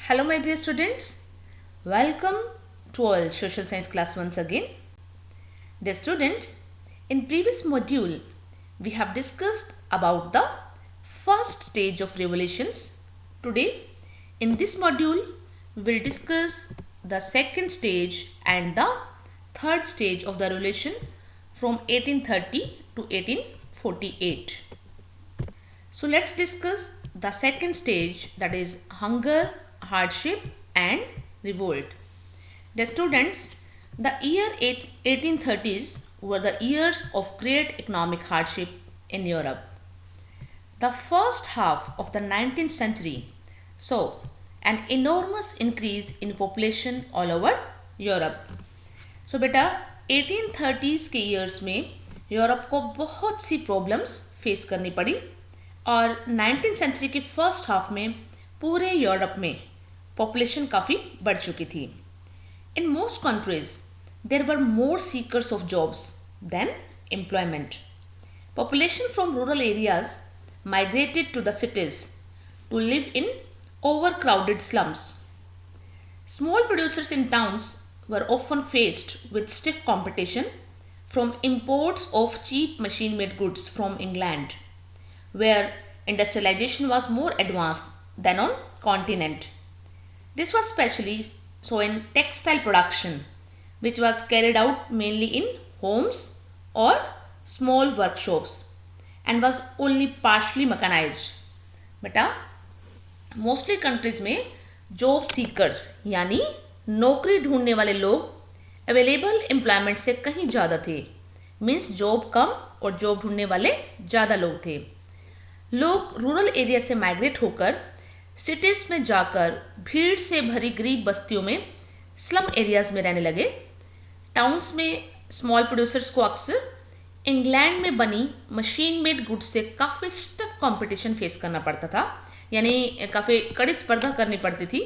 Hello my dear students, welcome to all social science class once again. Dear students, in previous module we have discussed about the first stage of revolutions. Today in this module we will discuss the second stage and the third stage of the revolution from 1830 to 1848. So let's discuss the second stage, that is hunger, hardship and revolt. The students, the year 1830s were the years of great economic hardship in Europe. The first half of the 19th century saw an enormous increase in population all over Europe. So बेटा 1830s के years में Europe को बहुत सी problems face करनी पड़ी और 19th century के first half में पूरे यूरोप में पॉपुलेशन काफ़ी बढ़ चुकी थी. In most countries there were more seekers of jobs than employment. Population from rural areas migrated to the cities to live in overcrowded slums. Small producers in towns were often faced with stiff competition from imports of cheap machine-made goods from England, where industrialization was more advanced than on continent. This was especially so in textile production, which was carried out mainly in homes or small workshops and was only partially mechanized. बेटा mostly countries में job seekers यानी नौकरी ढूंढने वाले लोग available employment से कहीं ज़्यादा थे. मीन्स जॉब कम और जॉब ढूंढने वाले ज़्यादा लोग थे. लोग रूरल एरिया से माइग्रेट होकर सिटीज़ में जाकर भीड़ से भरी गरीब बस्तियों में स्लम एरियाज़ में रहने लगे. टाउन्स में स्मॉल प्रोड्यूसर्स को अक्सर इंग्लैंड में बनी मशीन मेड गुड्स से काफ़ी स्टफ कंपटीशन फेस करना पड़ता था, यानी काफ़ी कड़ी स्पर्धा करनी पड़ती थी.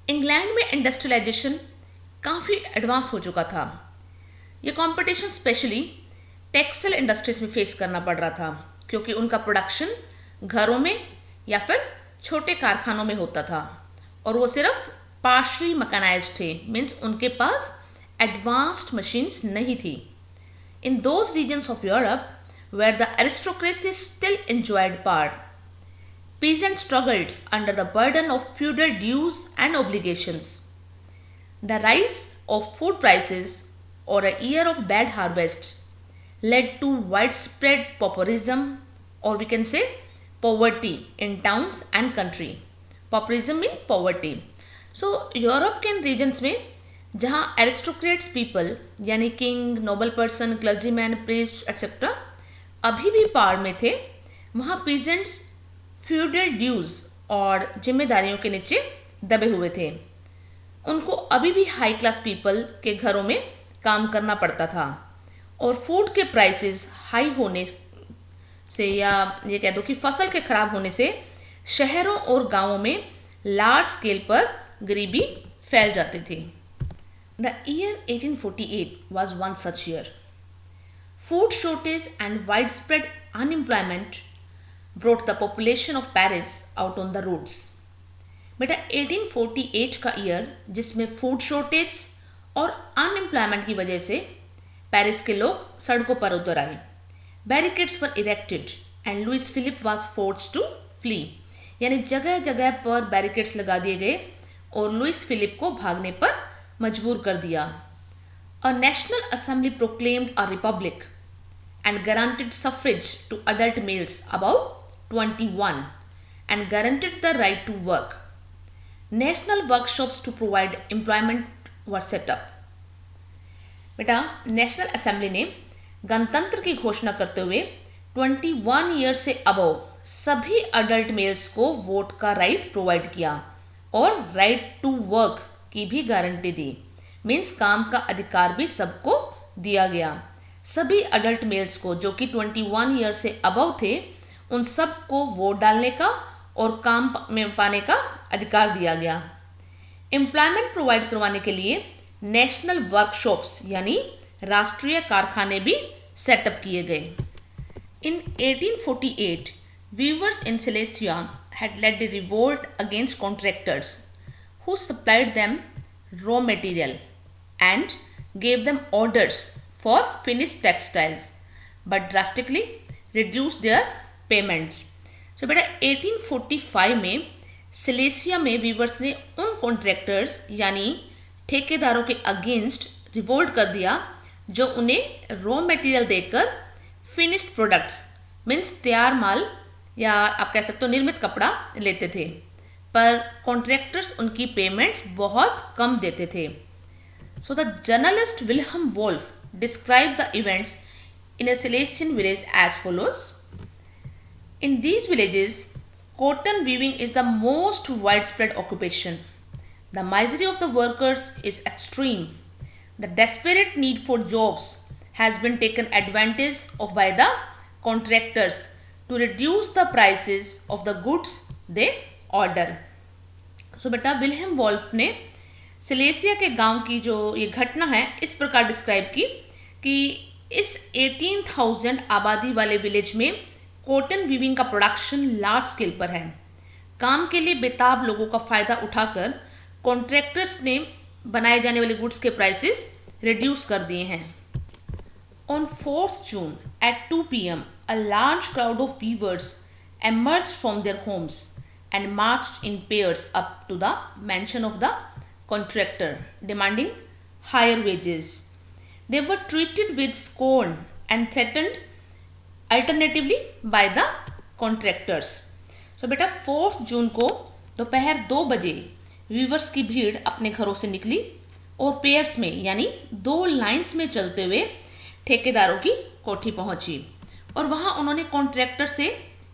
इंग्लैंड में इंडस्ट्रियलाइजेशन काफ़ी एडवांस हो चुका था. ये कंपटीशन स्पेशली टेक्सटाइल इंडस्ट्रीज में फेस करना पड़ रहा था क्योंकि उनका प्रोडक्शन घरों में या फिर छोटे कारखानों में होता था और वो सिर्फ पार्शली मैकेनाइज्ड थे. मीन्स उनके पास एडवांस्ड मशीन्स नहीं थी. In those regions of Europe where the aristocracy still enjoyed power, peasants struggled under the burden of feudal dues and obligations. The rise of food prices or a year of bad harvest led to widespread pauperism, or we can say poverty in towns and country. Pauperism means poverty. So European regions में जहाँ aristocrats people यानी king, noble person, clergyman, priest etc. अभी भी power में थे, वहाँ peasants feudal dues और जिम्मेदारियों के नीचे दबे हुए थे. उनको अभी भी हाई क्लास पीपल के घरों में काम करना पड़ता था और फूड के प्राइसेस हाई होने से या ये कह दो कि फसल के खराब होने से शहरों और गांवों में लार्ज स्केल पर गरीबी फैल जाती थी. The year 1848 was one such year. Food shortage and wide spread unemployment brought the population of Paris out on the roads. बेटा 1848 का ईयर जिसमें फूड शॉर्टेज और अनएम्प्लॉयमेंट की वजह से पेरिस के लोग सड़कों पर उतर आए. Barricades were erected and Louis Philippe was forced to flee, यानी जगह जगह पर बैरिकेड्स लगा दिए गए और लुइस फिलिप को भागने पर मजबूर कर दिया. A national assembly proclaimed a republic and guaranteed suffrage to adult males above 21 and guaranteed the right to work. National workshops to provide employment were set up. बेटा नेशनल असेंबली ने गणतंत्र की घोषणा करते हुए 21 ईयर से अबव सभी adult mails को वोट का राइट प्रोवाइड किया और राइट टू वर्क की भी गारंटी दी. मीन्स काम का अधिकार भी सबको दिया गया. सभी अडल्ट मेल्स को जो कि 21 ईयर से अबव थे उन सब को वोट डालने का और काम में पाने का अधिकार दिया गया. एम्प्लॉयमेंट प्रोवाइड करवाने के लिए नेशनल वर्कशॉप्स यानी राष्ट्रीय कारखाने भी सेटअप किए गए. इन 1848 viewers in Silesia had led a revolt against contractors who supplied them raw material and gave them orders for finished textiles but drastically reduced their payments. So बेटा 1845 में सिलेसिया में viewers ने उन कॉन्ट्रैक्टर्स यानी ठेकेदारों के अगेंस्ट रिवोल्ट कर दिया जो उन्हें रॉ मटेरियल देकर फिनिश्ड प्रोडक्ट्स मीन्स तैयार माल या आप कह सकते हो निर्मित कपड़ा लेते थे, पर कॉन्ट्रैक्टर्स उनकी पेमेंट्स बहुत कम देते थे. So the journalist Wilhelm Wolff describe the events in a Silesian village as follows. In these villages, cotton weaving is the most widespread occupation. The misery of the workers is extreme. The desperate need for jobs has been taken advantage of by the contractors to reduce the prices of the goods they order. So बेटा Wilhelm Wolff ने Silesia के गांव की जो ये घटना है इस प्रकार डिस्क्राइब की कि इस 18,000 आबादी वाले विलेज में कॉटन वीविंग का प्रोडक्शन लार्ज स्केल पर है. काम के लिए बेताब लोगों का फायदा उठाकर कॉन्ट्रैक्टर्स ने बनाए जाने वाले गुड्स के प्राइसेस रिड्यूस कर दिए हैं. On 4th June at 2 p.m. a large crowd of weavers emerged from their homes and marched in pairs up to the mansion of the contractor, demanding higher wages. They were treated with scorn and threatened alternatively by the contractors. So बेटा 4 जून को दोपहर 2 बजे viewers की भीड़ अपने घरों से निकली और पेयर्स में यानी 2 लाइंस में चलते हुए ठेकेदारों की कोठी पहुंची और वहां उन्होंने कॉन्ट्रैक्टर से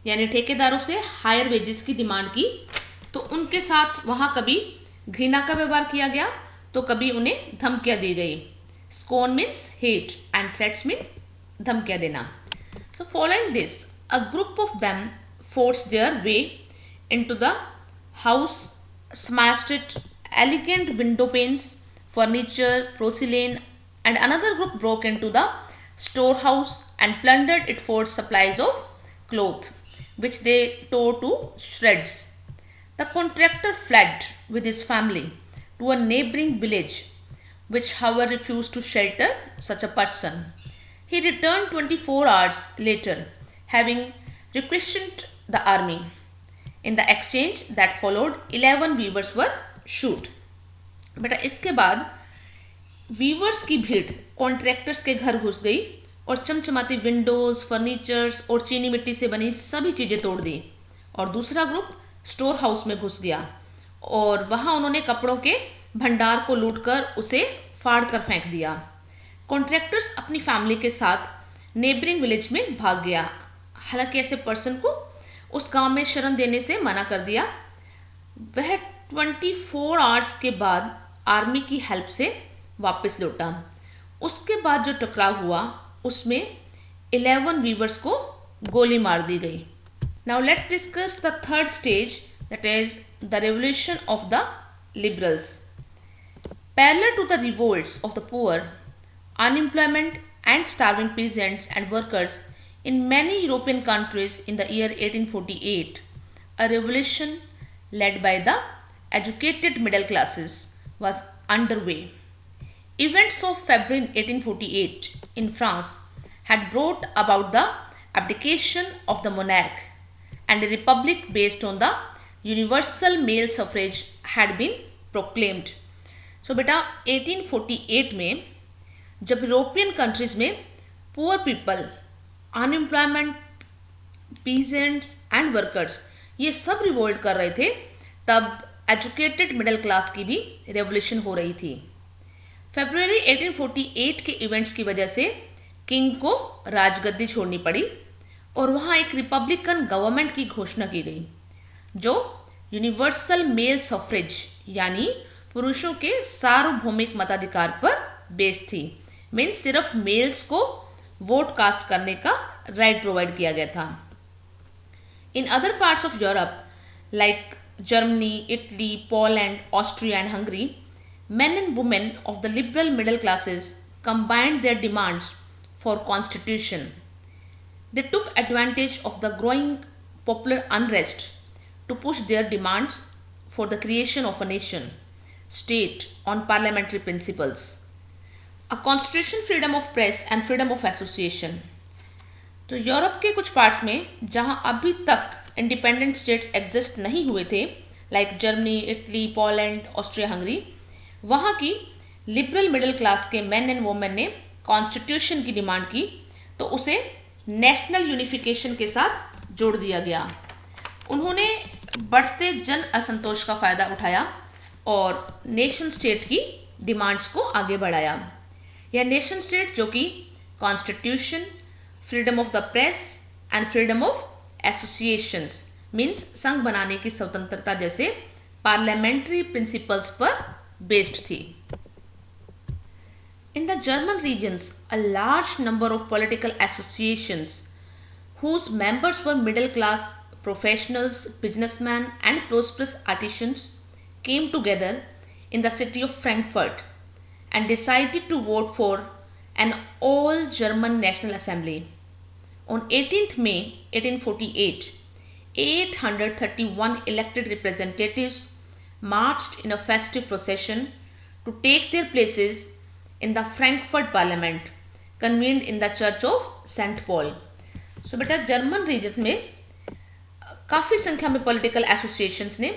यानी ठेकेदारों से हायर वेजेस की डिमांड की. तो उनके साथ वहां कभी घृणा का व्यवहार किया गया तो कभी उन्हें धमकियां दी गई. Scorn means hate and threats mean धमकियां देना. So following this, a group of them forced their way into the house, smashed it, elegant window panes, furniture, porcelain, and another group broke into the storehouse and plundered it for supplies of cloth, which they tore to shreds. The contractor fled with his family to a neighboring village, which however refused to shelter such a person. He returned 24 hours later, having requisitioned the army. In the exchange that followed, 11 weavers were shot. बेटा इसके बाद viewers की भीड़ contractors के घर घुस गई और चमचमाती विंडोज, फर्नीचर्स और चीनी मिट्टी से बनी सभी चीज़ें तोड़ दी. और दूसरा ग्रुप स्टोर हाउस में घुस गया और वहाँ उन्होंने कपड़ों के भंडार को लूटकर उसे फाड़ कर फेंक दिया. कॉन्ट्रैक्टर्स अपनी फैमिली के साथ नेबरिंग विलेज में भाग गया. हालांकि ऐसे पर्सन को उस गांव में शरण देने से मना कर दिया. वह 24 आवर्स के बाद आर्मी की हेल्प से वापस लौटा. उसके बाद जो टकराव हुआ उसमें 11 वीवर्स को गोली मार दी गई. Now let's discuss the third stage, that is the revolution of the liberals. Parallel to the revolts of the poor, unemployment and starving peasants and workers in many European countries in the year 1848, a revolution led by the educated middle classes was underway. Events of February 1848 in France had brought about the abdication of the monarch, and a republic based on the universal male suffrage had been proclaimed. So बेटा 1848 में जब European countries में poor people, unemployment, peasants and workers ये सब revolt कर रहे थे, तब एजुकेटेड मिडिल क्लास की भी रेवोल्यूशन हो रही थी. फरवरी 1848 के इवेंट्स की वजह से किंग को राजगद्दी छोड़नी पड़ी और वहाँ एक रिपब्लिकन गवर्नमेंट की घोषणा की गई जो यूनिवर्सल मेल सफ्रेज यानी पुरुषों के सार्वभौमिक मताधिकार पर बेस्ड थी. मीन्स सिर्फ मेल्स को वोट कास्ट करने का राइट प्रोवाइड किया गया था. In other parts of Europe like Germany, Italy, Poland, Austria and Hungary, men and women of the liberal middle classes combined their demands for constitution. They took advantage of the growing popular unrest to push their demands for the creation of a nation state on parliamentary principles, a constitution, freedom of press and freedom of association. तो Europe के कुछ parts में जहां अभी तक independent states exist नहीं हुए थे, like Germany, Italy, Poland, Austria, Hungary, वहाँ की लिबरल मिडिल क्लास के मैन एंड वुमेन ने कॉन्स्टिट्यूशन की डिमांड की, तो उसे नेशनल यूनिफिकेशन के साथ जोड़ दिया गया। उन्होंने बढ़ते जन असंतोष का फ़ायदा उठाया और नेशन स्टेट की डिमांड्स को आगे बढ़ाया। यह नेशन स्टेट जो कि constitution, freedom of the press and freedom of associations means संघ बनाने की स्वतंत्रता जैसे पार्लियामेंट्री प्रिंसिपल्स पर बेस्ड थी। In the German regions, a large number of political associations whose members were middle class, professionals, businessmen and prosperous artisans came together in the city of Frankfurt and decided to vote for an all-German National Assembly. On 18th May 1848, 831 elected representatives marched in a festive procession to take their places in the Frankfurt Parliament, convened in the Church of St. Paul. So बेटा German reason में काफ़ी संख्या में political associations ने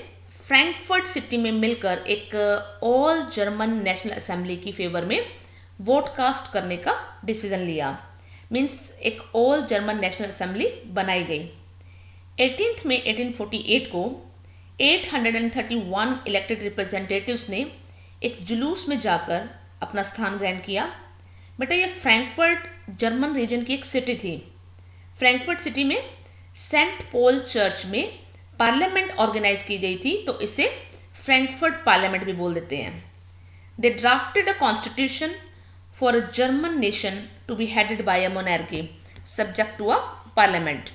Frankfurt city में मिलकर एक all German national assembly की फेवर में वोट कास्ट करने का डिसीजन लिया। मीन्स एक ऑल जर्मन नेशनल असेंबली बनाई गई। 18 मई 1848 को 831 इलेक्टेड रिप्रेजेंटेटिव्स ने एक जुलूस में जाकर अपना स्थान ग्रहण किया। बेटा ये फ्रैंकफर्ट जर्मन रीजन की एक सिटी थी। फ्रैंकफर्ट सिटी में सेंट पॉल चर्च में पार्लियामेंट ऑर्गेनाइज की गई थी, तो इसे फ्रैंकफर्ट पार्लियामेंट भी बोल देते हैं। They drafted a constitution for a German nation to be headed by a monarchy subject to a parliament.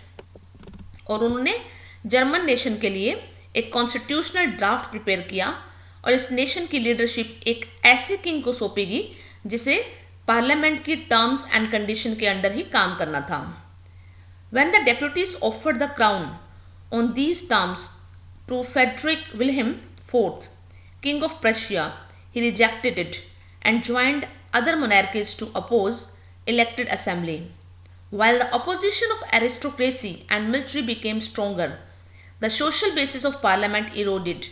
और उन्होंने जर्मन नेशन के लिए एक कॉन्स्टिट्यूशनल ड्राफ्ट प्रिपेयर किया और इस नेशन की लीडरशिप एक ऐसे किंग को सौंपेगी जिसे पार्लियामेंट की टर्म्स एंड कंडीशन के अंडर ही काम करना था। When the deputies offered the crown on these terms to Frederick Wilhelm IV, King of Prussia, he rejected it and joined other monarchies to oppose elected assembly. While the opposition of aristocracy and military became stronger, the social basis of parliament eroded.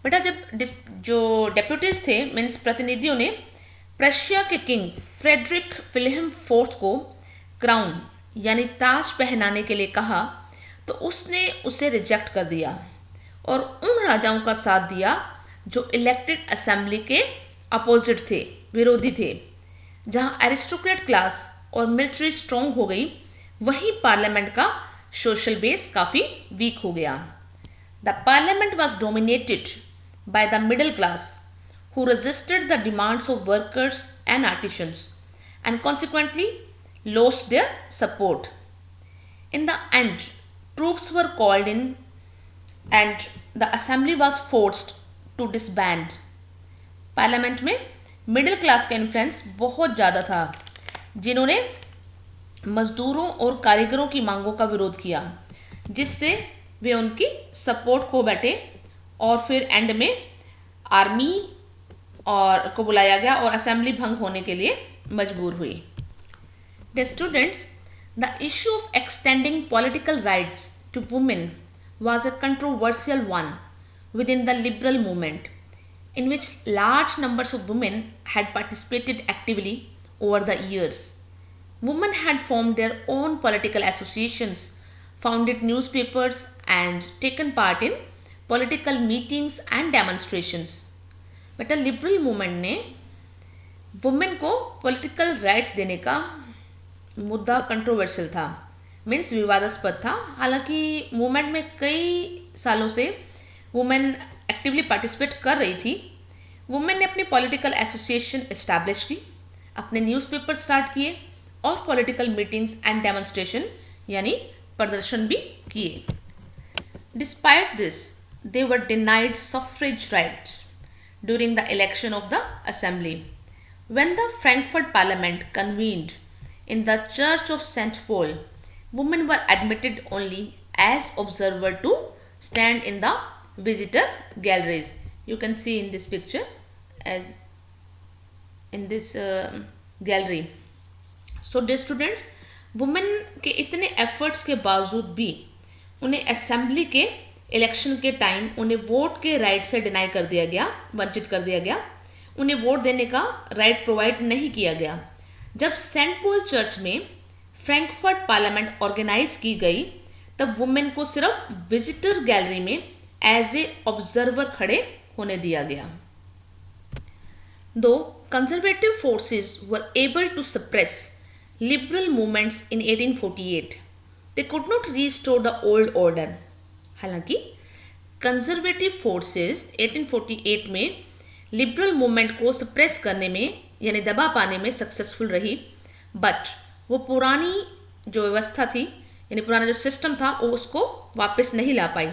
बेटा जब जो deputies थे means प्रतिनिधियों ने प्रशिया के king Frederick Wilhelm fourth को crown यानी ताज पहनाने के लिए कहा, तो उसने उसे रिजेक्ट कर दिया और उन राजाओं का साथ दिया जो इलेक्टेड असेंबली के अपोजिट थे, विरोधी थे। जहां एरिस्टोक्रेट क्लास और मिलिट्री स्ट्रॉन्ग हो गई, वहीं पार्लियामेंट का सोशल बेस काफ़ी वीक हो गया। The parliament was dominated by the middle class who resisted the demands of workers and artisans and consequently lost their support. In the end, troops were called in and the assembly was forced to disband. Parliament में middle class का influence बहुत ज़्यादा था, जिन्होंने मजदूरों और कारीगरों की मांगों का विरोध किया, जिससे वे उनकी सपोर्ट खो बैठे और फिर एंड में आर्मी और को बुलाया गया और असेंबली भंग होने के लिए मजबूर हुई। The students, the issue of extending political rights to women was a controversial one within the liberal movement in which large numbers of women had participated actively over the years. Women had formed their own political associations, founded newspapers and taken part in political meetings and demonstrations. बेटा liberal movement ने women को political rights देने का मुद्दा controversial था, means विवादास्पद था। हालांकि मूवमेंट में कई सालों से वुमेन एक्टिवली पार्टिसिपेट कर रही थी। वुमेन ने अपनी पॉलिटिकल एसोसिएशन इस्टेब्लिश की, अपने न्यूज़पेपर स्टार्ट किए और पॉलिटिकल मीटिंग्स एंड डेमोन्स्ट्रेशन यानी प्रदर्शन भी किए। Despite this they were denied suffrage rights during the election of the assembly. When the Frankfurt Parliament convened in the Church of St. Paul, women were admitted only as observers to stand in the visitor galleries. You can see in this picture as in this gallery. So dear students, women के इतने efforts के बावजूद भी उन्हें assembly के election के time उन्हें vote के राइट से डिनाई कर दिया गया, वंचित कर दिया गया। उन्हें वोट देने का राइट प्रोवाइड नहीं किया गया। जब सेंट पॉल चर्च में फ्रैंकफर्ट पार्लियामेंट ऑर्गेनाइज की गई तब वुमेन को सिर्फ विजिटर गैलरी में एज ए ऑब्जर्वर खड़े होने दिया गया। दो conservative forces were able to suppress liberal movements in 1848, they could not restore the old order। हालांकि कंजर्वेटिव फोर्सेस 1848 में लिबरल मूवमेंट को सप्रेस करने में यानी दबा पाने में सक्सेसफुल रही, बट वो पुरानी जो व्यवस्था थी यानी पुराना जो सिस्टम था वो उसको वापस नहीं ला पाई।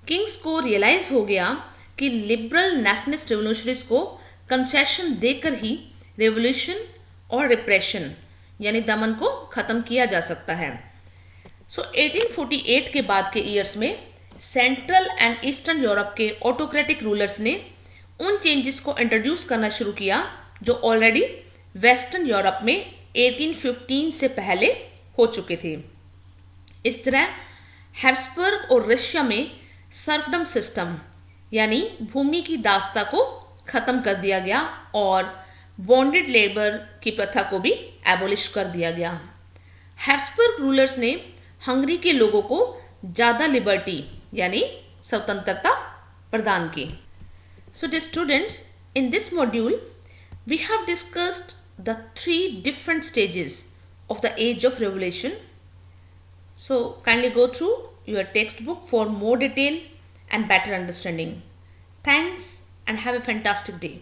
किंग्स को रियलाइज हो गया कि लिबरल नेशनलिस्ट रेवोल्यूशनरीज को कंसेशन देकर ही रेवोल्यूशन और रिप्रेशन यानी दमन को खत्म किया जा सकता है। सो 1848 के बाद के ईयर्स में सेंट्रल एंड ईस्टर्न यूरोप के ऑटोक्रेटिक रूलर्स ने उन चेंजेस को इंट्रोड्यूस करना शुरू किया जो ऑलरेडी वेस्टर्न यूरोप में 1815 से पहले हो चुके थे। इस तरह हैब्सबर्ग और रशिया में सर्फडम सिस्टम यानी भूमि की दासता को खत्म कर दिया गया और बॉन्डेड लेबर की प्रथा को भी एबोलिश कर दिया गया। हैब्सबर्ग रूलर्स ने हंगरी के लोगों को ज़्यादा लिबर्टी यानी स्वतंत्रता प्रदान की। So dear students, in this module we have discussed the 3 different stages of the age of revolution. So kindly go through your text book for more detail and better understanding. Thanks and have a fantastic day.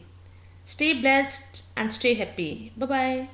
Stay blessed and stay happy. Bye bye.